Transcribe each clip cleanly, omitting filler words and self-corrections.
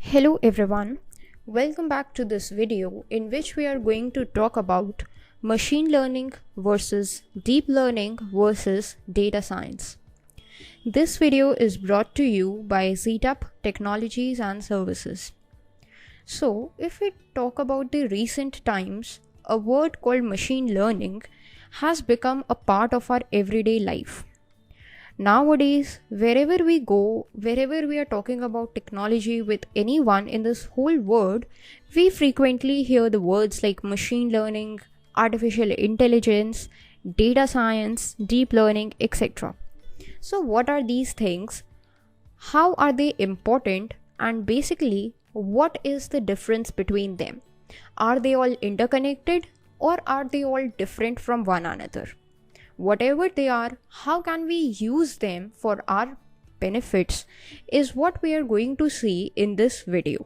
Hello everyone, welcome back to this video in which we are going to talk about machine learning versus deep learning versus data science. This video is brought to you by ZTAP Technologies and Services. So, if we talk about the recent times, a word called machine learning has become a part of our everyday life. Nowadays, wherever we go, wherever we are talking about technology with anyone in this whole world, we frequently hear the words like machine learning, artificial intelligence, data science, deep learning, etc. So, what are these things? How are they important? And basically, what is the difference between them? Are they all interconnected or are they all different from one another? Whatever they are, how can we use them for our benefits is what we are going to see in this video.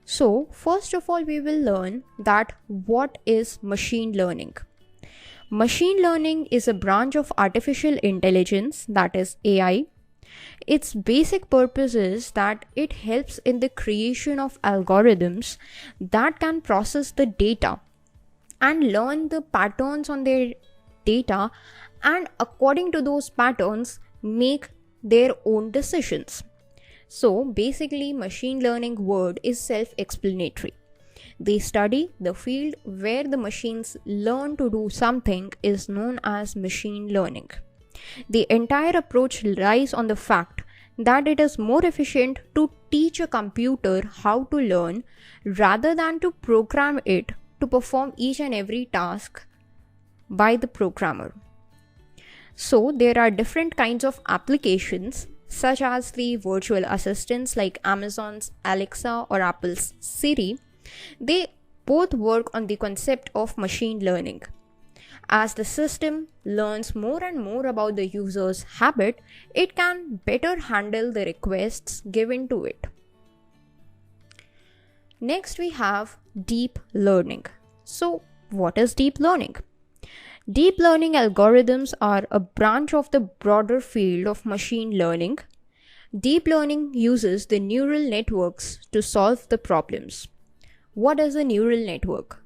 So, first of all, we will learn that what is machine learning. Machine learning is a branch of artificial intelligence, that is AI. Its basic purpose is that it helps in the creation of algorithms that can process the data and learn the patterns on their data and according to those patterns make their own decisions. So basically machine learning word is self-explanatory. They study the field where the machines learn to do something is known as machine learning. The entire approach relies on the fact that it is more efficient to teach a computer how to learn rather than to program it to perform each and every task by the programmer. So there are different kinds of applications such as the virtual assistants like Amazon's Alexa or Apple's Siri. They both work on the concept of machine learning. As the system learns more and more about the user's habit, it can better handle the requests given to it. Next we have deep learning. So what is deep learning? Deep learning algorithms are a branch of the broader field of machine learning. Deep learning uses the neural networks to solve the problems. What is a neural network?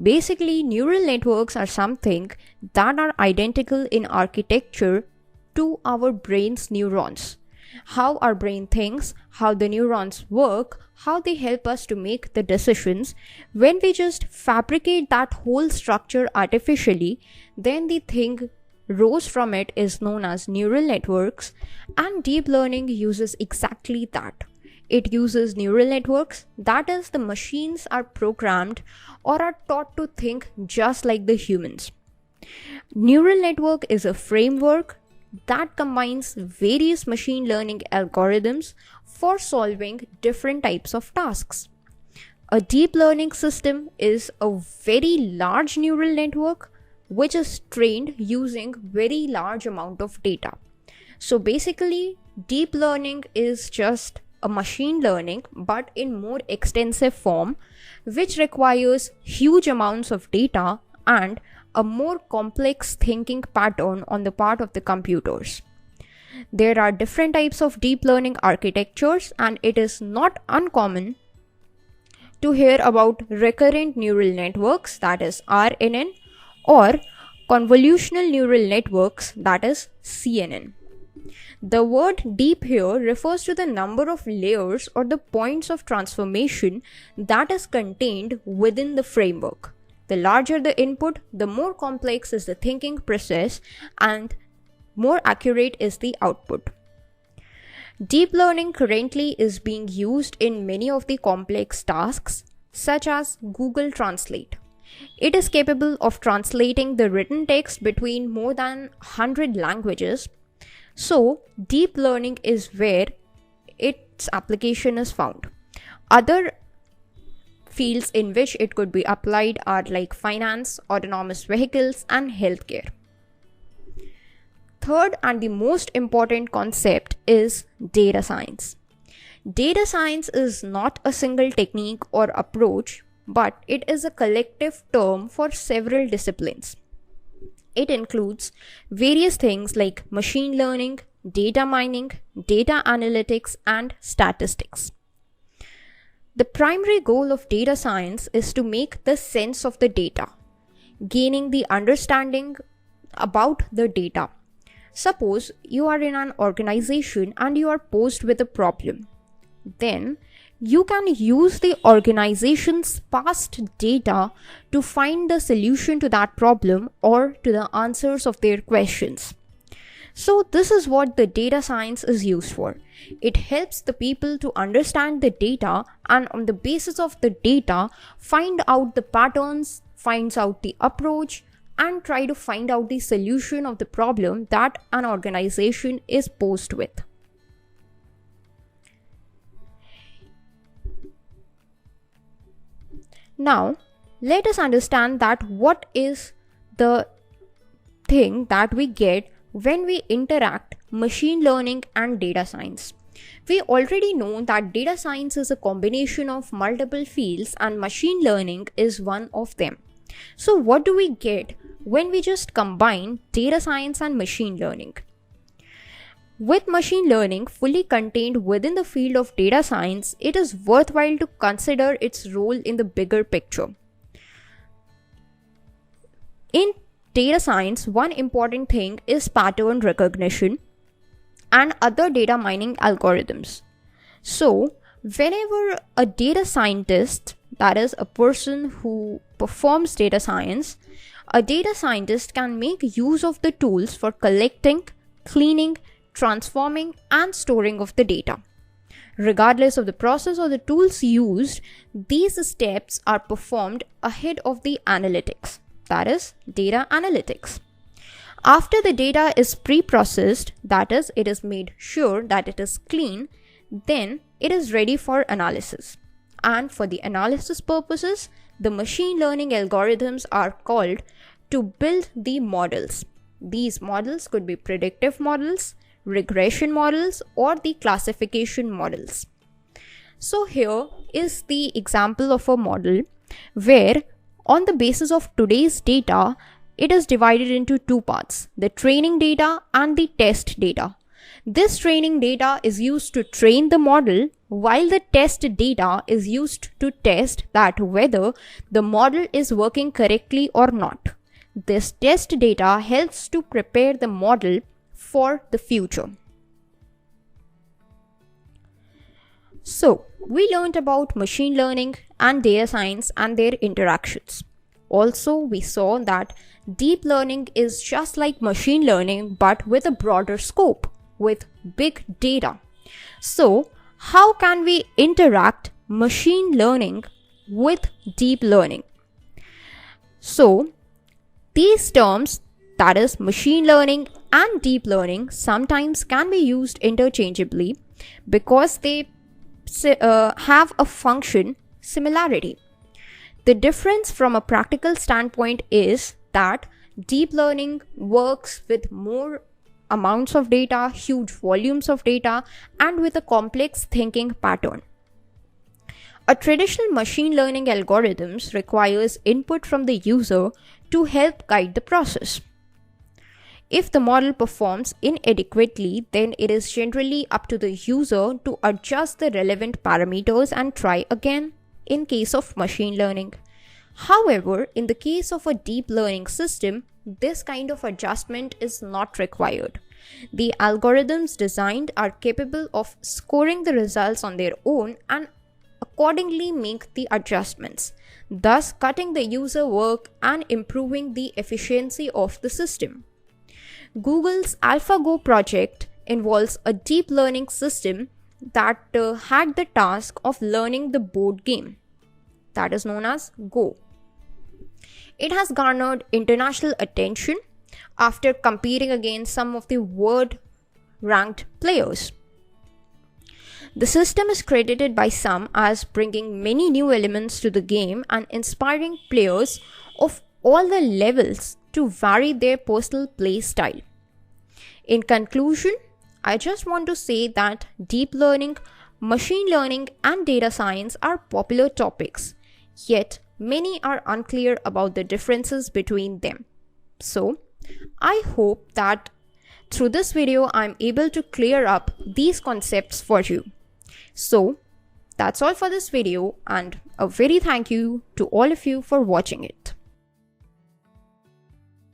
Basically, neural networks are something that are identical in architecture to our brain's neurons. How our brain thinks, how the neurons work, how they help us to make the decisions. When we just fabricate that whole structure artificially, then the thing rose from it is known as neural networks, and deep learning uses exactly that. It uses neural networks, that is, the machines are programmed or are taught to think just like the humans. Neural network is a framework that combines various machine learning algorithms for solving different types of tasks. A deep learning system is a very large neural network which is trained using very large amount of data. So basically, deep learning is just a machine learning but in more extensive form, which requires huge amounts of data and a more complex thinking pattern on the part of the computers. There are different types of deep learning architectures, and it is not uncommon to hear about recurrent neural networks, that is RNN, or convolutional neural networks, that is CNN. The word deep here refers to the number of layers or the points of transformation that is contained within the framework. The larger the input, the more complex is the thinking process and more accurate is the output. Deep learning currently is being used in many of the complex tasks, such as Google Translate. It is capable of translating the written text between more than 100 languages. So, deep learning is where its application is found. Other fields in which it could be applied are like finance, autonomous vehicles, and healthcare. Third and the most important concept is data science. Data science is not a single technique or approach, but it is a collective term for several disciplines. It includes various things like machine learning, data mining, data analytics, and statistics. The primary goal of data science is to make the sense of the data, gaining the understanding about the data. Suppose you are in an organization and you are posed with a problem. Then you can use the organization's past data to find the solution to that problem or to the answers of their questions. So this is what the data science is used for. It helps the people to understand the data and on the basis of the data find out the patterns, finds out the approach, and try to find out the solution of the problem that an organization is posed with. Now, let us understand that what is the thing that we get when we interact machine learning and data science. We already know that data science is a combination of multiple fields and machine learning is one of them. So what do we get when we just combine data science and machine learning? With machine learning fully contained within the field of data science, it is worthwhile to consider its role in the bigger picture. In data science, one important thing is pattern recognition and other data mining algorithms. So, whenever a data scientist, that is a person who performs data science, a data scientist can make use of the tools for collecting, cleaning, transforming, and storing of the data. Regardless of the process or the tools used, these steps are performed ahead of the analytics, that is, data analytics. After the data is pre-processed, that is, it is made sure that it is clean, then it is ready for analysis. And for the analysis purposes, the machine learning algorithms are called to build the models. These models could be predictive models, regression models, or the classification models. So here is the example of a model where on the basis of today's data, it is divided into two parts, the training data and the test data. This training data is used to train the model, while the test data is used to test that whether the model is working correctly or not. This test data helps to prepare the model for the future. So, we learned about machine learning and data science and their interactions. Also, we saw that deep learning is just like machine learning but with a broader scope, with big data. So, how can we interact machine learning with deep learning? So, these terms, that is machine learning and deep learning, sometimes can be used interchangeably because they have a function similarity. The difference from a practical standpoint is that deep learning works with more amounts of data, huge volumes of data, and with a complex thinking pattern. A traditional machine learning algorithms requires input from the user to help guide the process. If the model performs inadequately, then it is generally up to the user to adjust the relevant parameters and try again in case of machine learning. However, in the case of a deep learning system, this kind of adjustment is not required. The algorithms designed are capable of scoring the results on their own and accordingly make the adjustments, thus cutting the user work and improving the efficiency of the system. Google's AlphaGo project involves a deep learning system that had the task of learning the board game, that is known as Go. It has garnered international attention after competing against some of the world-ranked players. The system is credited by some as bringing many new elements to the game and inspiring players of all the levels to vary their personal play style. In conclusion, I just want to say that deep learning, machine learning, and data science are popular topics, yet many are unclear about the differences between them. So, I hope that through this video, I'm able to clear up these concepts for you. So, That's all for this video, and a very thank you to all of you for watching it.